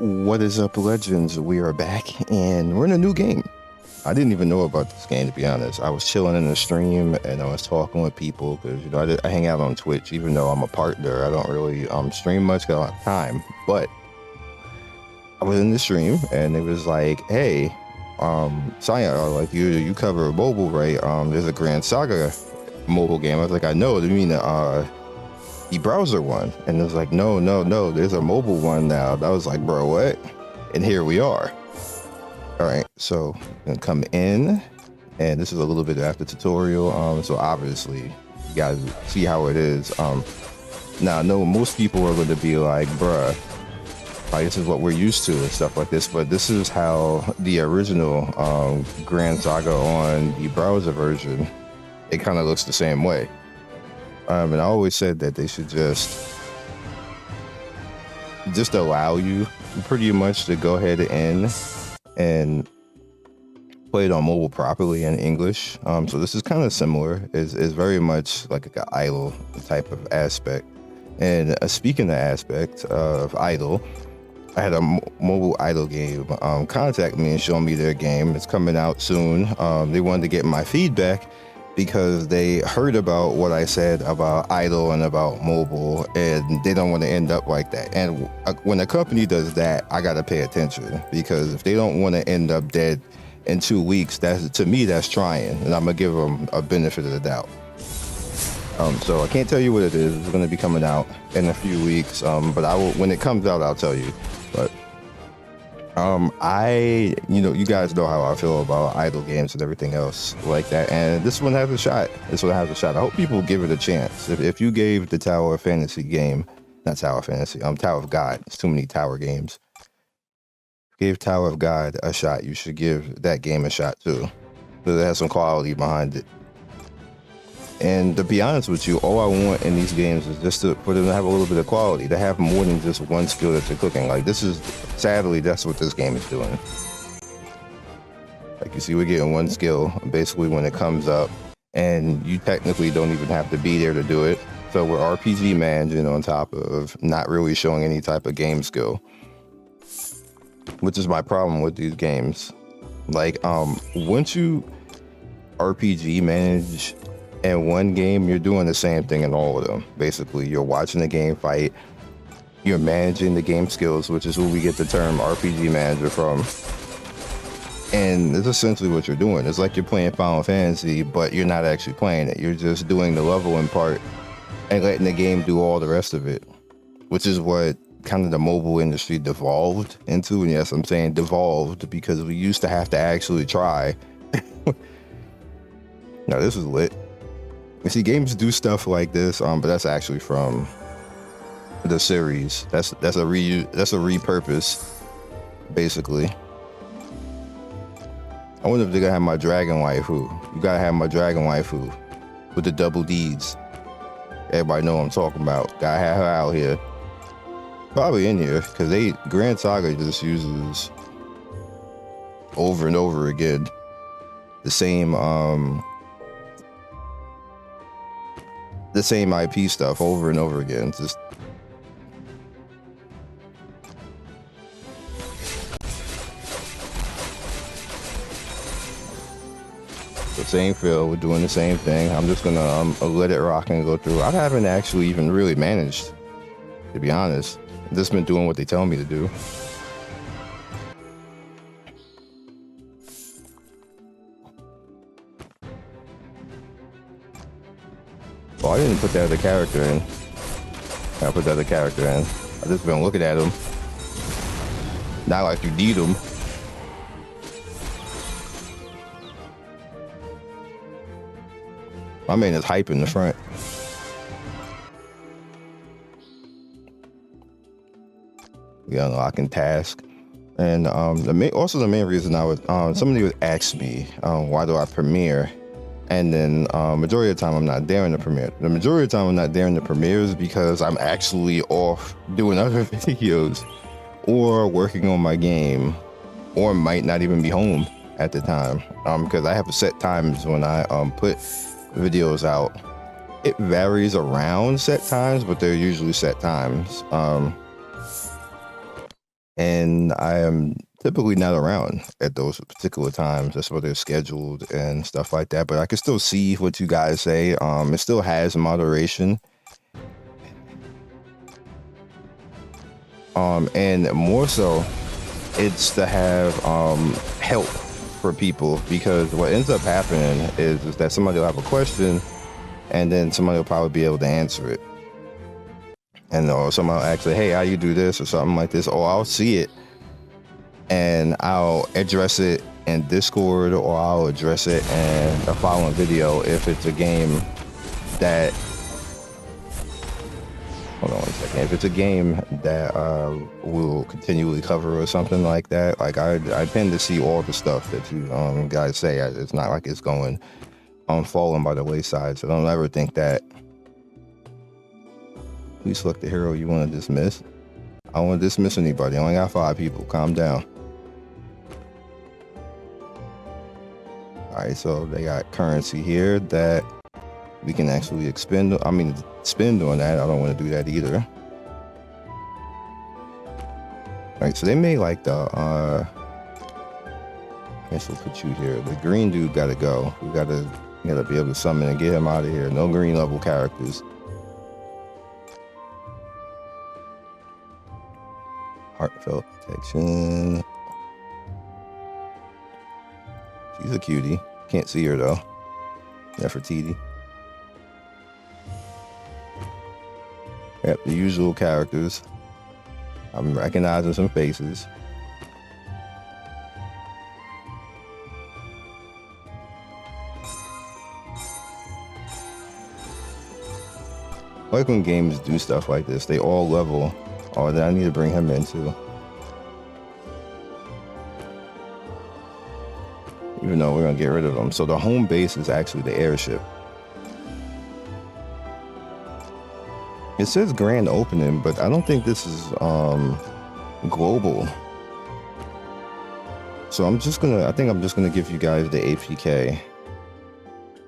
What is up, legends? We are back and we're in a new game. I didn't even know about this game, to be honest. I was chilling in the stream and I was talking with people because, I hang out on Twitch. Even though I'm a partner, I don't really stream much because I don't have time. But I was in the stream and it was like, hey, Scion, like you cover mobile, right? There's a Grand Saga mobile game. I was like, I know. Do you mean the browser one? And it was like, no, there's a mobile one now. I was like, bro, what? And here we are. All right, so I'm gonna come in, and this is a little bit after tutorial. So obviously you guys see how it is. Now I know most people are going to be like, bruh, like, this is what we're used to and stuff like this, but this is how the original Grand Saga on the browser version, it kind of looks the same way. And I always said that they should just allow you pretty much to go ahead and play it on mobile properly in English. So this is kind of similar. It's very much like an idle type of aspect. And speaking of aspect of idle, I had a mobile idle game contact me and show me their game. It's coming out soon. They wanted to get my feedback because they heard about what I said about idle and about mobile, and they don't want to end up like that. And when a company does that, I got to pay attention, because if they don't want to end up dead in 2 weeks, to me, that's trying, and I'm gonna give them a benefit of the doubt. So I can't tell you what it is. It's going to be coming out in a few weeks, but I will, when it comes out, I'll tell you. But you guys know how I feel about idle games and everything else like that, and this one has a shot. I hope people give it a chance. If you gave the Tower of Fantasy game, not Tower of Fantasy, Tower of God, it's too many tower games. Gave Tower of God a shot, you should give that game a shot too, because it has some quality behind it. And to be honest with you, all I want in these games is just for them to have a little bit of quality, to have more than just one skill that you're cooking. Like, sadly, that's what this game is doing. Like, you see, we're getting one skill basically when it comes up, and you technically don't even have to be there to do it. So we're RPG managing on top of not really showing any type of game skill, which is my problem with these games. Like, once you RPG manage in one game, you're doing the same thing in all of them. Basically, you're watching the game fight, you're managing the game skills, which is where we get the term RPG manager from. And it's essentially what you're doing. It's like you're playing Final Fantasy, but you're not actually playing it. You're just doing the leveling part and letting the game do all the rest of it, which is what kind of the mobile industry devolved into. And yes, I'm saying devolved because we used to have to actually try. Now, this is lit. You see, games do stuff like this, but that's actually from the series. That's a repurpose, basically. I wonder if they're gonna have my dragon waifu. You gotta have my dragon waifu with the double D's. Everybody know what I'm talking about. Gotta have her out here. Probably in here, because Grand Saga just uses over and over again the same IP stuff over and over again. Just the same feel. We're doing the same thing. I'm just gonna let it rock and go through. I haven't actually even really managed, to be honest. I've just been doing what they tell me to do. Well, I didn't put that other character in. I put that other character in. I just been looking at him. Not like you need him. My man is hype in the front. Yeah, I can task. And the main reason I would somebody would ask me why do I premiere, and then majority of the time I'm not there in the premiere. The majority of the time I'm not there in the premieres because I'm actually off doing other videos or working on my game, or might not even be home at the time, because I have set times when I put videos out. It varies around set times, but they're usually set times. and I am typically not around at those particular times. That's where they're scheduled and stuff like that. But I can still see what you guys say. It still has moderation. And more so, it's to have help for people, because what ends up happening is that somebody will have a question, and then somebody will probably be able to answer it. And or someone will actually, hey, how you do this or something like this, or I'll see it and I'll address it in Discord, or I'll address it in a following video if it's a game that, hold on one second, if it's a game that we'll continually cover or something like that. Like I tend to see all the stuff that you guys say. It's not like it's going falling by the wayside, so don't ever think that. Please select the hero you want to dismiss. I don't want to dismiss anybody. I only got 5 people. Calm down. Alright, so they got currency here that we can actually spend on that. I don't want to do that either. Alright, so they made like the I guess we'll put you here. The green dude gotta go. We gotta be able to summon and get him out of here. No green level characters. Heartfelt protection. She's a cutie. Can't see her though. Nefertiti. Yep, the usual characters. I'm recognizing some faces. Like when games do stuff like this, they all level. Oh, then I need to bring him in too. Even though we're gonna get rid of them. So the home base is actually the airship. It says grand opening, but I don't think this is global. So I think I'm just gonna give you guys the APK.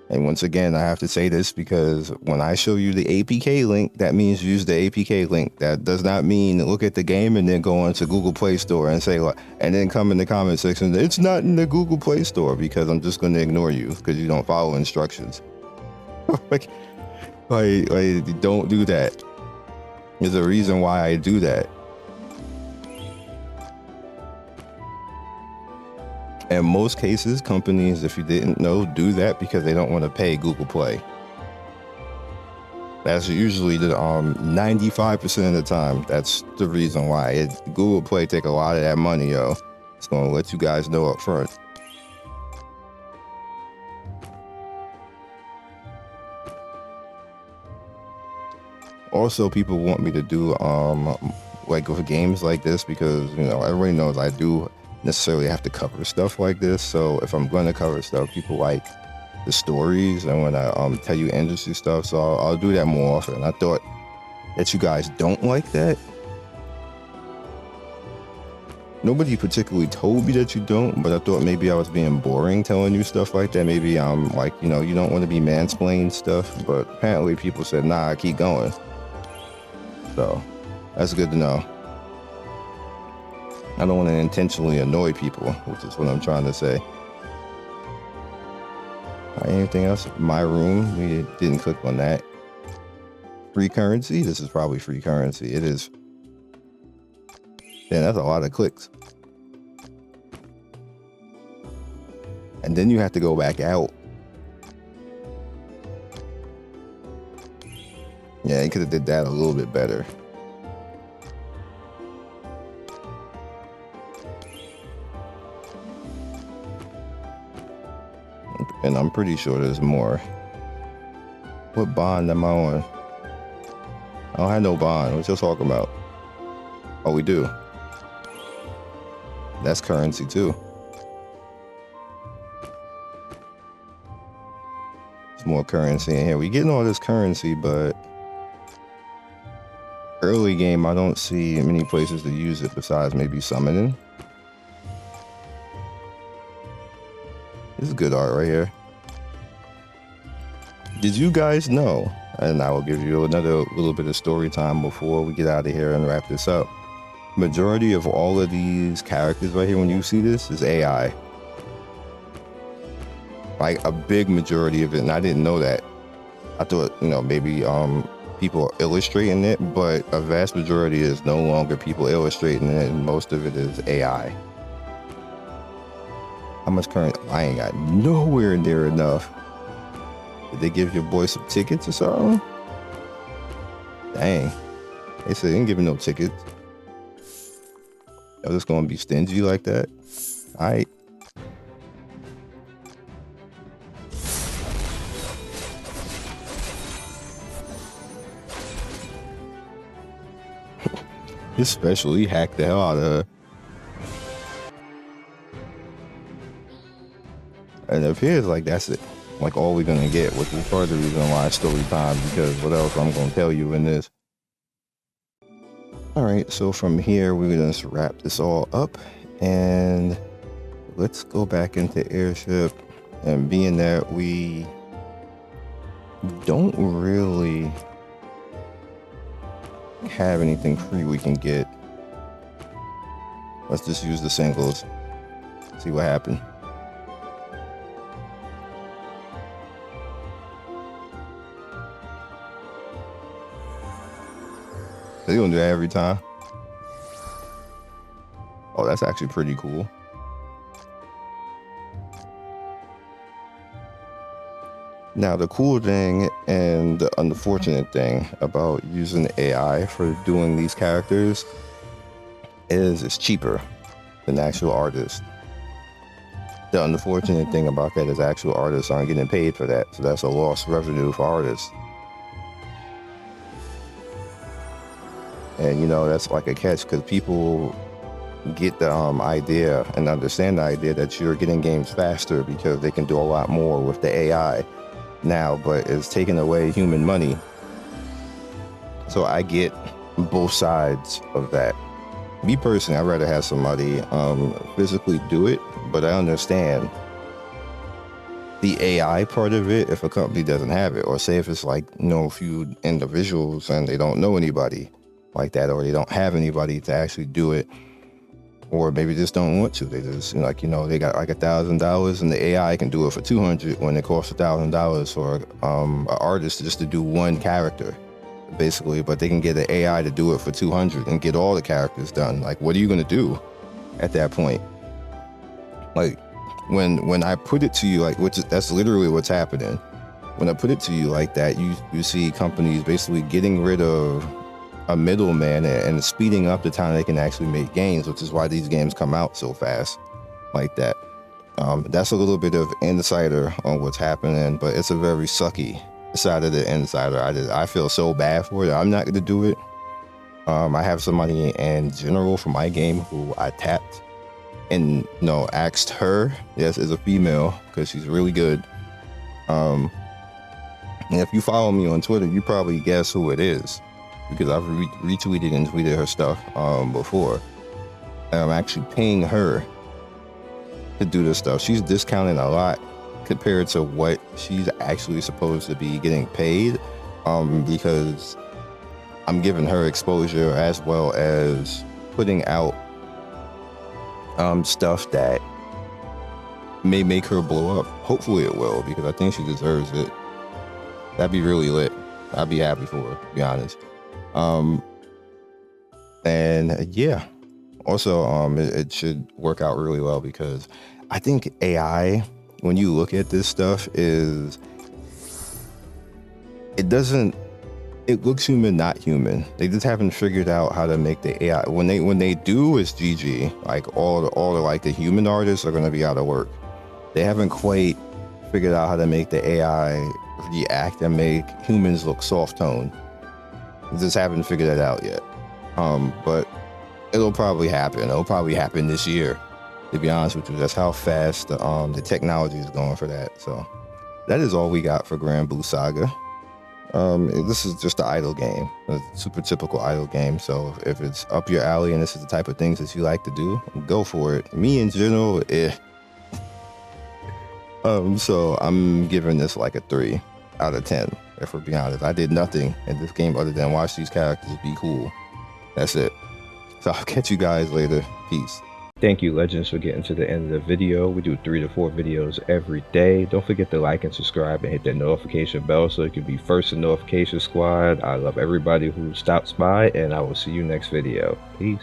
And once again, I have to say this because when I show you the APK link, that means use the APK link. That does not mean look at the game and then go onto Google Play Store and say, and then come in the comment section, it's not in the Google Play Store, because I'm just going to ignore you because you don't follow instructions. like, don't do that. There's a reason why I do that. In most cases, companies, if you didn't know, do that because they don't want to pay Google Play. That's usually the 95% of the time. That's the reason why. Google Play take a lot of that money, yo. It's gonna let you guys know up front. Also, people want me to do like with games like this because everybody knows I do necessarily have to cover stuff like this. So if I'm going to cover stuff, people like the stories and when I tell you industry stuff, so I'll do that more often. I thought that you guys don't like that. Nobody particularly told me that you don't, but I thought maybe I was being boring telling you stuff like that. Maybe I'm like, you don't want to be mansplained stuff, but apparently people said, nah, keep going. So that's good to know. I don't want to intentionally annoy people, which is what I'm trying to say. Anything else? My room, we didn't click on that. Free currency? This is probably free currency. It is. Damn, that's a lot of clicks. And then you have to go back out. Yeah, you could have did that a little bit better. And I'm pretty sure there's more. What bond am I on? I don't have no bond. What you talking about? Oh, we do. That's currency too. There's more currency in here. We getting all this currency, but early game, I don't see many places to use it besides maybe summoning. This is good art right here. Did you guys know? And I will give you another little bit of story time before we get out of here and wrap this up. Majority of all of these characters right here, when you see this, is AI. Like a big majority of it, and I didn't know that. I thought, maybe people are illustrating it, but a vast majority is no longer people illustrating it, and most of it is AI. How much current? I ain't got nowhere near enough. Did they give your boy some tickets or something? Dang. They said they ain't giving no tickets. I'm just gonna be stingy like that. All right. Especially hacked the hell out of her. And it appears like that's it. Like all we're gonna get, which is part of the reason why it's story time, because what else I'm gonna tell you in this. All right, so from here we're gonna just wrap this all up, and let's go back into airship. And being that we don't really have anything free we can get, let's just use the singles, see what happened. They gonna do that every time. Oh, that's actually pretty cool. Now, the cool thing and the unfortunate thing about using AI for doing these characters is it's cheaper than actual artists. The unfortunate thing about that is actual artists aren't getting paid for that, so that's a lost revenue for artists. And that's like a catch, because people get the idea and understand the idea that you're getting games faster because they can do a lot more with the AI now, but it's taking away human money. So I get both sides of that. Me personally, I'd rather have somebody physically do it, but I understand the AI part of it if a company doesn't have it, or say if it's like a few individuals and they don't know anybody like that, or they don't have anybody to actually do it, or maybe just don't want to. They just they got like $1,000 and the AI can do it for $200 when it costs $1,000 for an artist just to do one character, basically. But they can get the AI to do it for $200 and get all the characters done. Like, what are you gonna do at that point? Like, when I put it to you, that's literally what's happening. When I put it to you like that, you see companies basically getting rid of a middleman and speeding up the time they can actually make games, which is why these games come out so fast like that. That's a little bit of insider on what's happening, but it's a very sucky side of the insider. I feel so bad for it. I'm not going to do it. I have somebody in general for my game who I tapped and asked her, yes, as a female, because she's really good. And if you follow me on Twitter, you probably guess who it is, because I've retweeted and tweeted her stuff before. And I'm actually paying her to do this stuff. She's discounting a lot compared to what she's actually supposed to be getting paid, because I'm giving her exposure as well as putting out stuff that may make her blow up. Hopefully it will, because I think she deserves it. That'd be really lit. I'd be happy for her, to be honest. And yeah, also it should work out really well, because I think AI, when you look at this stuff, it looks human, not human. They just haven't figured out how to make the AI. When they do, it's GG. Like all the human artists are gonna be out of work. They haven't quite figured out how to make the AI react and make humans look soft tone. They just haven't figured that out yet. But it'll probably happen. It'll probably happen this year, to be honest with you. That's how fast the technology is going for that. So that is all we got for GrandBlue Saga. This is just an idle game, a super typical idle game. So if it's up your alley and this is the type of things that you like to do, go for it. Me in general, so I'm giving this like a 3 out of 10, if we're being honest. I did nothing in this game other than watch these characters be cool. That's it. So I'll catch you guys later. Peace. Thank you, Legends, for getting to the end of the video. We do 3 to 4 videos every day. Don't forget to like and subscribe and hit that notification bell so you can be first in notification squad. I love everybody who stops by, and I will see you next video. Peace.